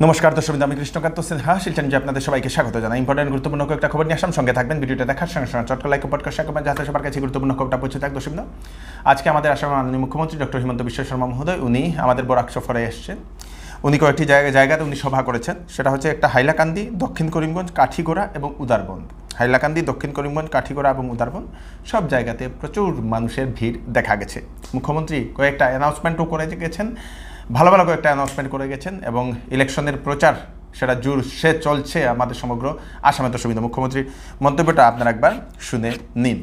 নমস্কার দর্শক, আমি কৃষ্ণকান্ত সিনহা শিলচর নিউজে আপনাদের সবাইকে স্বাগত জানাই। ইম্পর্টেন্ট গুরুত্বপূর্ণ একটা খবর নিয়ে আসাম, সঙ্গে থাকবেন। ভিডিওটা দেখার সঙ্গে সঙ্গে চটকা লাইক পডকাস্ট করবেন যাতে সবার কাছে গুরুত্বপূর্ণ খবরটা পৌঁছে থাক। দর্শক, আজকে আমাদের আসামের মাননীয় মুখ্যমন্ত্রী ডক্টর হিমন্ত বিশ্ব শর্মা মহোদয় উনি আমাদের বরাক সফরে এসেছেন। উনি কয়েকটি জায়গাতে উনি সভা করেছেন। সেটা হচ্ছে একটা হাইলাকান্দি, দক্ষিণ করিমগঞ্জ, কাঠিগোড়া এবং উদারবন। হাইলাকান্দি, দক্ষিণ করিমগঞ্জ, কাঠিগোড়া এবং উদারবন সব জায়গাতে প্রচুর মানুষের ভিড় দেখা গেছে। মুখ্যমন্ত্রী কয়েকটা অ্যানাউন্সমেন্টও করে গেছেন, ভালো ভালো কয়েকটা অ্যানাউন্সমেন্ট করে গেছেন এবং ইলেকশনের প্রচার সেটা জোরসে চলছে আমাদের সমগ্র আসামে। তো সুবিধা মুখ্যমন্ত্রীর মন্তব্যটা আপনারা একবার শুনে নিন।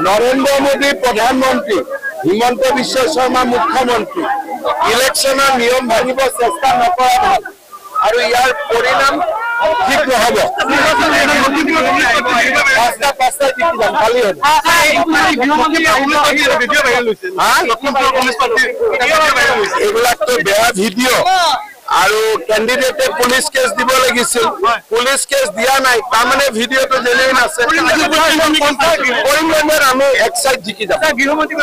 নরেন্দ্র মোদী প্রধানমন্ত্রী, হিমন্ত বিশ্ব শর্মা মুখ্যমন্ত্রী ইলেকশনের নিয়ম ভাঙিব চেষ্টা নকৰা ভাল আৰু ইয়াৰ পৰিণাম ঠিক নহব। পাঁচটা জিকি যাম, কালি হ'ব। এইবিলাকতো বেয়া ভিডিঅ' আৰু কেণ্ডিডেটে পুলিচ কেছ দিব লাগিছিল, পুলিচ কেছ দিয়া নাই, তাৰমানে ভিডিঅ'টো জেনুইন আছে। কৰিমগঞ্জত আমি এক চাইড জিকি যাম। গৃহমন্ত্ৰী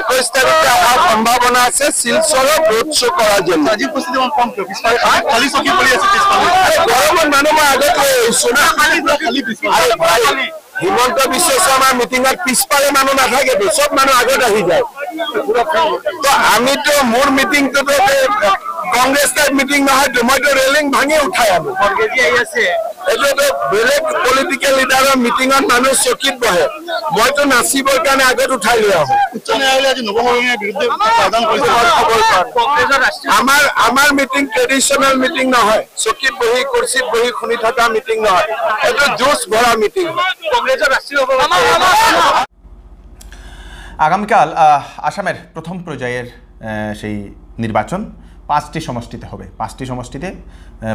21 তাৰিখে অহাৰ সম্ভাৱনা আছে শিলচৰত ৰোড শ্ব' কৰাৰ জন্য। গৰমত মানুহ মই আগত লৈ আহিছো না। হিমন্ত বিশ্ব শৰ্মাৰ মিটিঙত পিছফালে মানুহ নাথাকেতো, চব মানুহ আগত আহি যায়। তো আমিতো মোৰ মিটিংটোতো কংগ্ৰেছ টাইপ মিটিং নহয়তো, মইতো ৰেলিং ভাঙি উঠাই আনো। এইটোতো বেলেগ পলিটিকেল লিডাৰৰ মিটিঙত মানুহ চকীত বহে, মইতো নাচিবৰ কাৰণে আগত উঠাই লৈ আহো। উচ্চ ন্যায়ালয়ে আজি নৱমীৰ বিৰুদ্ধে আমাৰ মিটিং ট্ৰেডিশ্যনেল মিটিং নহয়, চকীত বহি কুৰ্চীত বহি শুনি থকা মিটিং নহয়, এইটো জোচ ভৰা মিটিং। কংগ্ৰেছৰ ৰাষ্ট্ৰীয় আগামীকাল আসামের প্রথম পর্যায়ের সেই নির্বাচন 5টি সমষ্টিতে হবে। 5টি সমষ্টিতে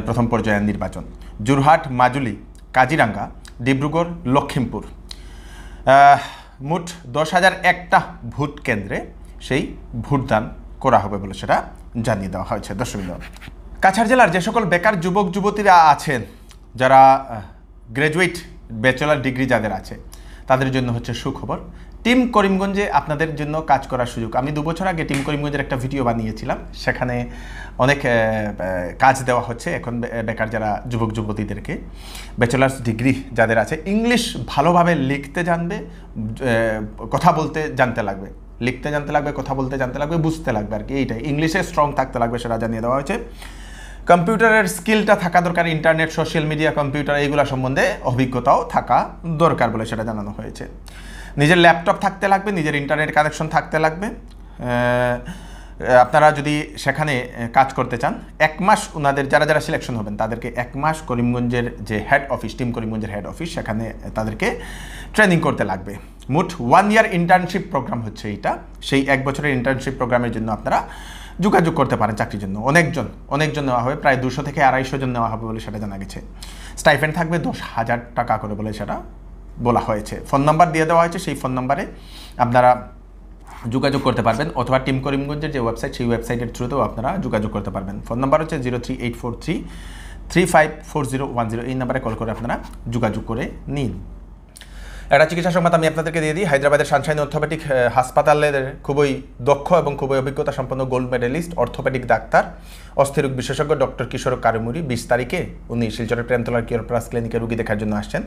প্রথম পর্যায়ের নির্বাচন যোরহাট, মাজুলি, কাজিরাঙ্গা, ডিব্রুগড়, লক্ষিমপুর। মোট 10,001টা ভোট কেন্দ্রে সেই ভোটদান করা হবে বলে সেটা জানিয়ে দেওয়া হয়েছে। দর্শক, কাছাড় জেলার যে সকল বেকার যুবক যুবতীরা আছেন, যারা গ্র্যাজুয়েট ব্যাচেলার ডিগ্রি যাদের আছে, তাদের জন্য হচ্ছে সুখবর। টিম করিমগঞ্জে আপনাদের জন্য কাজ করার সুযোগ। আমি 2 বছর আগে টিম করিমগঞ্জের একটা ভিডিও বানিয়েছিলাম, সেখানে অনেক কাজ দেওয়া হচ্ছে এখন বেকার যারা যুবক যুবতীদেরকে। ব্যাচেলার্স ডিগ্রি যাদের আছে, ইংলিশ ভালোভাবে লিখতে জানবে, কথা বলতে জানতে লাগবে, লিখতে জানতে লাগবে, কথা বলতে জানতে লাগবে, বুঝতে লাগবে আর কি। এইটাই, ইংলিশে স্ট্রং থাকতে লাগবে সেটা জানিয়ে দেওয়া হয়েছে। কম্পিউটারের স্কিলটা থাকা দরকার, ইন্টারনেট, সোশ্যাল মিডিয়া, কম্পিউটার এইগুলো সম্বন্ধে অভিজ্ঞতাও থাকা দরকার বলে সেটা জানানো হয়েছে। নিজের ল্যাপটপ থাকতে লাগবে, নিজের ইন্টারনেট কানেকশন থাকতে লাগবে। আপনারা যদি সেখানে কাজ করতে চান, 1 মাস ওনাদের যারা সিলেকশন হবেন তাদেরকে 1 মাস করিমগঞ্জের যে হেড অফিস, টিম করিমগঞ্জের হেড অফিস, সেখানে তাদেরকে ট্রেনিং করতে লাগবে। মোট 1 ইয়ার ইন্টার্নশিপ প্রোগ্রাম হচ্ছে এইটা। সেই 1 বছরের ইন্টার্নশিপ প্রোগ্রামের জন্য আপনারা যোগাযোগ করতে পারেন চাকরির জন্য। অনেকজন নেওয়া হবে, প্রায় 200 থেকে 250 জন নেওয়া হবে বলে সেটা জানা গেছে। স্টাইপেন্ড থাকবে 10,000 টাকা করে বলে সেটা বলা হয়েছে। ফোন নাম্বার দিয়ে দেওয়া হয়েছে, সেই ফোন নাম্বারে আপনারা যোগাযোগ করতে পারবেন, অথবা টিম করিমগঞ্জের যে ওয়েবসাইট, সেই ওয়েবসাইটের থ্রুতেও আপনারা যোগাযোগ করতে পারবেন। ফোন নাম্বার হচ্ছে 0384335401 এই নাম্বারে কল করে আপনারা যোগাযোগ করে নিন। একটা চিকিৎসা সংবাদ আমি আপনাদেরকে দিয়ে দিই। হায়দ্রাবাদের সানশাইন অর্থোপেডিক হাসপাতালের খুবই দক্ষ এবং খুবই অভিজ্ঞতা সম্পন্ন গোল্ড মেডেলিস্ট অর্থোপেডিক ডাক্তার, অস্থিরোগ বিশেষজ্ঞ ডক্টর কিশোর কারুমুরি 20 তারিখে উনি শিলচরের প্রেমতলার কিওর প্লাস ক্লিনিকে রুগী দেখার জন্য আসছেন।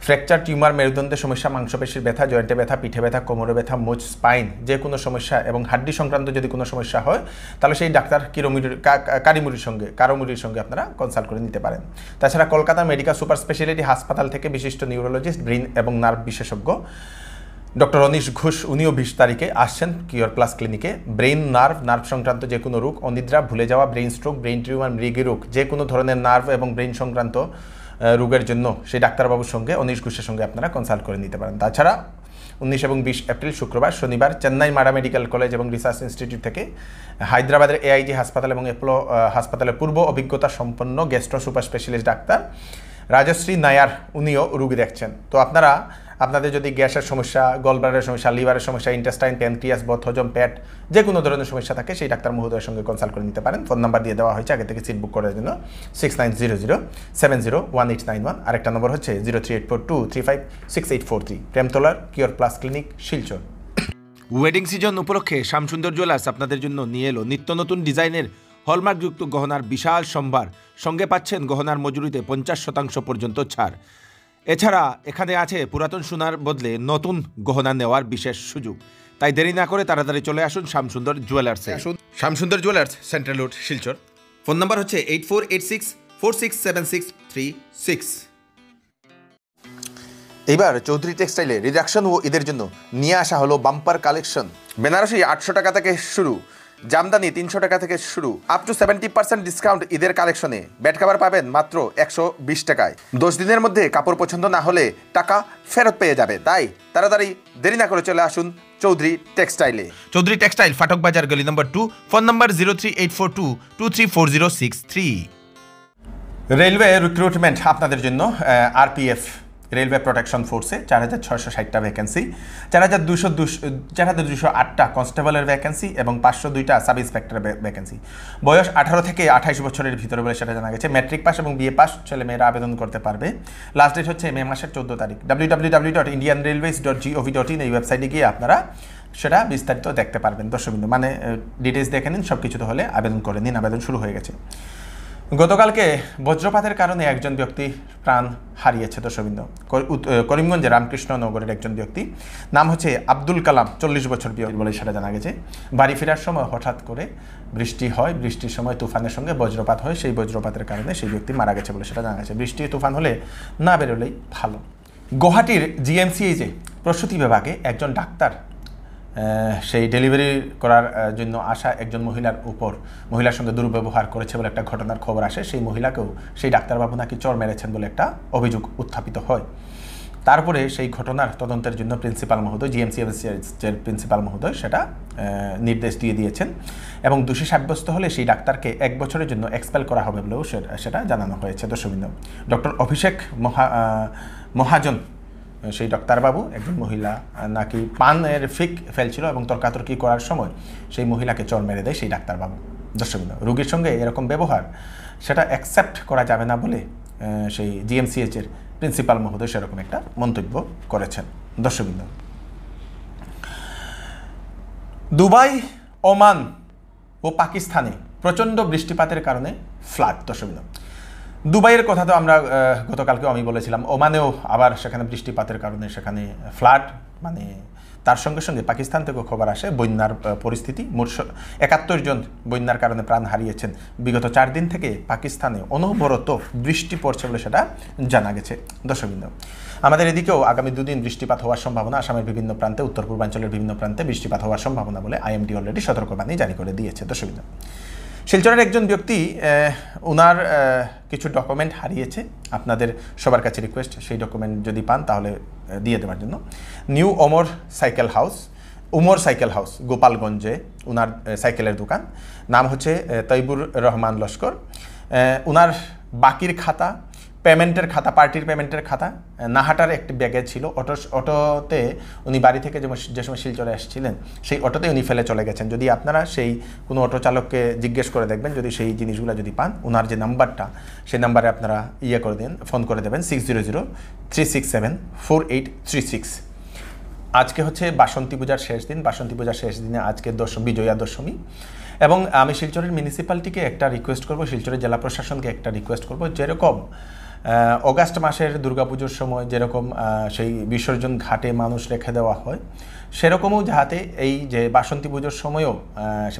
ফ্র্যাকচার, টিউমার, মেরুদণ্ডের সমস্যা, মাংসপেশির ব্যথা, জয়েন্টে ব্যথা, পিঠে ব্যথা, কোমরে ব্যথা, মুচ, স্পাইন, যে কোনো সমস্যা এবং হাড্ডি সংক্রান্ত যদি কোনো সমস্যা হয়, তাহলে সেই ডাক্তার কারুমুরির সঙ্গে আপনারা কনসাল্ট করে নিতে পারেন। তাছাড়া কলকাতা মেডিকেল সুপার স্পেশালিটি হাসপাতাল থেকে বিশিষ্ট নিউরোলজিস্ট, ব্রেইন এবং নার্ভ বিশেষজ্ঞ ডক্টর অনিশ ঘোষ উনিও 20 তারিখে আসছেন কিওর প্লাস ক্লিনিকে। ব্রেইন, নার্ভ সংক্রান্ত যে কোনো রোগ, অনিদ্রা, ভুলে যাওয়া, ব্রেইন স্ট্রোক, ব্রেইন টিউমার, মৃগী রোগ, যে কোনো ধরনের নার্ভ এবং ব্রেইন সংক্রান্ত রোগের জন্য সেই ডাক্তারবাবুর সঙ্গে, অনিশ ঘোষের সঙ্গে আপনারা কনসাল্ট করে নিতে পারেন। তাছাড়া 19 এবং 20 এপ্রিল শুক্রবার, শনিবার চেন্নাই মাডা মেডিকেল কলেজ এবং রিসার্চ ইনস্টিটিউট থেকে হায়দ্রাবাদের এআইজি হাসপাতাল এবং অ্যাপোলো হাসপাতালের পূর্ব অভিজ্ঞতা সম্পন্ন gastro super specialist doctor Rajashree Nair উনিও রুগী দেখছেন। তো আপনারা আপনাদের যদি গ্যাসের সমস্যা, গলব্লাডারের সমস্যা, লিভারের সমস্যা, ইন্টেস্টাইন, প্যানক্রিয়াস, বদহজম, পেট যে কোনো ধরনের সমস্যা থাকে সেই ডাক্তার মহোদয়ের সঙ্গে কনসাল্ট করে নিতে পারেন। ফোন নাম্বার দিয়ে দেওয়া হয়েছে আগে থেকে সিট বুক করার জন্য 6900701891। আরেকটা নম্বর হচ্ছে 038423568843। প্রেমতলার cure plus clinic, Silchar. Wedding season উপলক্ষে শ্যামসুন্দর জুয়েলার্স আপনাদের জন্য নিয়ে এলো নিত্য নতুন ডিজাইনের হলমার্কযুক্ত গহনার বিশাল সম্ভার। সঙ্গে পাচ্ছেন গহনার মজুরিতে 50% পর্যন্ত ছাড়। এছাড়া এখানে আছে পুরাতন সোনার বদলে নতুন গহনা নেওয়ার বিশেষ সুযোগ। তাই দেরি না করে তাড়াতাড়ি চলে আসুন শ্যামসুন্দর জুয়েলার্সে। Shyamsundar jewellers, central road, Silchar. Phone number হচ্ছে 8486467636। এবার চৌধুরী টেক্সটাইলে রিডাকশন ও ঈদের জন্য নিয়ে আসা হলো বাম্পার কালেকশন। বেনারসি 800 টাকা থেকে শুরু, জামদানি 300 টাকা থেকে শুরু, আপ টু 70% ডিসকাউন্ট ঈদের কালেকশনে। বেড কভার পাবেন মাত্র 120 টাকায়। 10 দিনের মধ্যে কাপড় পছন্দ না হলে টাকা ফেরত পেয়ে যাবে। তাই তাড়াতাড়ি দেরি না করে চলে আসুন চৌধুরী টেক্সটাইলে। চৌধুরী টেক্সটাইল, ফাটক বাজার, গলি number 2। Phone number 0384223406 railway recruitment আপনাদের জন্য। আরপিএফ রেলওয়ে প্রোটেকশন ফোর্সে 4660টা ভ্যাকেন্সি, 4208টা কনস্টেবলের ভ্যাকেন্সি এবং 502টা সাব ইন্সপেক্টরের ভ্যাকেন্সি। বয়স 18 থেকে 28 বছরের ভিতরে বলে সেটা জানা গেছে। ম্যাট্রিক পাস এবং বিএ পাস ছেলেমেয়েরা আবেদন করতে পারবে। লাস্ট ডেট হচ্ছে মে মাসের 14 তারিখ। www.indianrailways.gov.in এই ওয়েবসাইটে গিয়ে আপনারা সেটা বিস্তারিত দেখতে পারবেন। দর্শকবৃন্দ, মানে ডিটেলস দেখে নিন, সব কিছুতে হলে আবেদন করে নিন। আবেদন শুরু হয়ে গেছে। গতকালকে বজ্রপাতের কারণে একজন ব্যক্তি প্রাণ হারিয়েছে। দর্শকবৃন্দ, করিমগঞ্জের রামকৃষ্ণনগরের একজন ব্যক্তি, নাম হচ্ছে আব্দুল কালাম, 40 বছর বলে সেটা জানা গেছে। বাড়ি ফেরার সময় হঠাৎ করে বৃষ্টি হয়, বৃষ্টির সময় তুফানের সঙ্গে বজ্রপাত হয়। সেই বজ্রপাতের কারণে সেই ব্যক্তি মারা গেছে বলে সেটা জানা গেছে। বৃষ্টি তুফান হলে না বেরোলেই ভালো। গুয়াহাটির জিএমসিএইচে প্রসূতি বিভাগে একজন ডাক্তার সেই ডেলিভারি করার জন্য আসা একজন মহিলার সঙ্গে দুর্ব্যবহার করেছে বলে একটা ঘটনার খবর আসে। সেই মহিলাকেও সেই ডাক্তারবাবু নাকি চর মেরেছেন বলে একটা অভিযোগ উত্থাপিত হয়। তারপরে সেই ঘটনার তদন্তের জন্য প্রিন্সিপাল মহোদয়, জিএমসিএইচের প্রিন্সিপাল মহোদয় সেটা নির্দেশ দিয়ে দিয়েছেন এবং দোষী সাব্যস্ত হলে সেই ডাক্তারকে 1 বছরের জন্য এক্সপেল করা হবে বলেও সেটা জানানো হয়েছে। দর্শকবৃন্দ, ডক্টর অভিষেক মহাজন সেই ডাক্তারবাবু, একজন মহিলা নাকি পানের ফিক ফেলছিল এবং তর্কাতর্কি করার সময় সেই মহিলাকে চর মেরে দেয় সেই ডাক্তারবাবু। দর্শকবৃন্দ, রোগীর সঙ্গে এরকম ব্যবহার সেটা অ্যাকসেপ্ট করা যাবে না বলে সেই জিএমসিএইচের প্রিন্সিপাল মহোদয় সেরকম একটা মন্তব্য করেছেন। দর্শকবৃন্দ, দুবাই, ওমান ও পাকিস্তানে প্রচণ্ড বৃষ্টিপাতের কারণে ফ্লাড। দর্শকবৃন্দ, দুবাইয়ের কথা তো আমরা গতকালকেও আমি বলেছিলাম। ওমানেও আবার সেখানে বৃষ্টিপাতের কারণে সেখানে ফ্লাড, মানে তার সঙ্গে সঙ্গে পাকিস্তান থেকেও খবর আসে বন্যার পরিস্থিতি। মোট 71 জন বন্যার কারণে প্রাণ হারিয়েছেন। বিগত 4 দিন থেকে পাকিস্তানে অনবরত বৃষ্টি পড়ছে বলে সেটা জানা গেছে। দর্শকবৃন্দ, আমাদের এদিকেও আগামী 2 দিন বৃষ্টিপাত হওয়ার সম্ভাবনা। আসামের বিভিন্ন প্রান্তে, উত্তর পূর্বাঞ্চলের বিভিন্ন প্রান্তে বৃষ্টিপাত হওয়ার সম্ভাবনা বলে আইএমডি অলরেডি সতর্কবাণী জারি করে দিয়েছে। দর্শকবৃন্দ, শিলচরের একজন ব্যক্তি ওনার কিছু ডকুমেন্ট হারিয়েছে। আপনাদের সবার কাছে রিকোয়েস্ট, সেই ডকুমেন্ট যদি পান তাহলে দিয়ে দেওয়ার জন্য। নিউ উমর সাইকেল হাউস গোপালগঞ্জে ওনার সাইকেলের দোকান। নাম হচ্ছে তৈবুর রহমান লস্কর। ওনার বাকির খাতা, পেমেন্টের খাতা, পার্টির পেমেন্টের খাতা নাহাটার একটি ব্যাগে ছিল। অটোতে উনি বাড়ি থেকে যে সময় শিলচরে আসছিলেন সেই অটোতে উনি ফেলে চলে গেছেন। যদি আপনারা সেই কোনো অটো চালককে জিজ্ঞেস করে দেখবেন, যদি সেই জিনিসগুলো যদি পান, ওনার যে নাম্বারটা সেই নাম্বারে আপনারা ফোন করে দেবেন 6003674836। আজকে হচ্ছে বাসন্তী পূজার শেষ দিন। বাসন্তী পূজার শেষ দিনে আজকে বিজয়া দশমী। এবং আমি শিলচরের মিউনিসিপ্যালিটিকে একটা রিকোয়েস্ট করব, শিলচরের জেলা প্রশাসনকে একটা রিকোয়েস্ট করব, যেরকম অগাস্ট মাসের দুর্গাপুজোর সময় যেরকম সেই বিসর্জন ঘাটে মানুষ রেখে দেওয়া হয়, সেরকমও যাতে এই যে বাসন্তী পুজোর সময়ও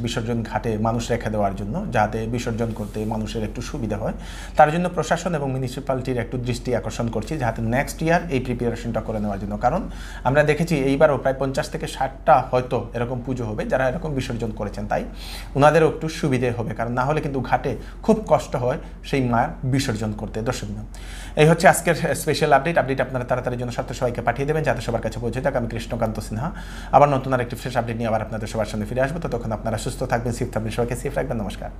বিসর্জন ঘাটে মানুষ রেখে দেওয়ার জন্য যাতে বিসর্জন করতে মানুষের একটু সুবিধা হয়, তার জন্য প্রশাসন এবং মিউনিসিপ্যালিটির একটু দৃষ্টি আকর্ষণ করছি যাতে নেক্সট ইয়ার এই প্রিপারেশনটা করে নেওয়ার জন্য। কারণ আমরা দেখেছি এইবারও প্রায় 50 থেকে 60টা হয়তো এরকম পুজো হবে যারা এরকম বিসর্জন করেছেন, তাই ওনাদেরও একটু সুবিধে হবে। কারণ না হলে কিন্তু ঘাটে খুব কষ্ট হয় সেই মায়ের বিসর্জন করতে। দর্শক, এই হচ্ছে আজকের স্পেশাল আপডেট। আপনারা তাড়াতাড়ি জন্য সাথে সবাইকে পাঠিয়ে দেবেন যাতে সবার কাছে পৌঁছে থাকে। আমি কৃষ্ণকান্ত সিনহা আবার নতুন আর একটি ফ্রেশ আপডেট নিয়ে আবার আপনাদের সবার সামনে ফিরে আসবো। ততক্ষণ আপনারা সুস্থ থাকবেন, সেফ থাকবেন, সবাইকে সেফ রাখবেন। নমস্কার।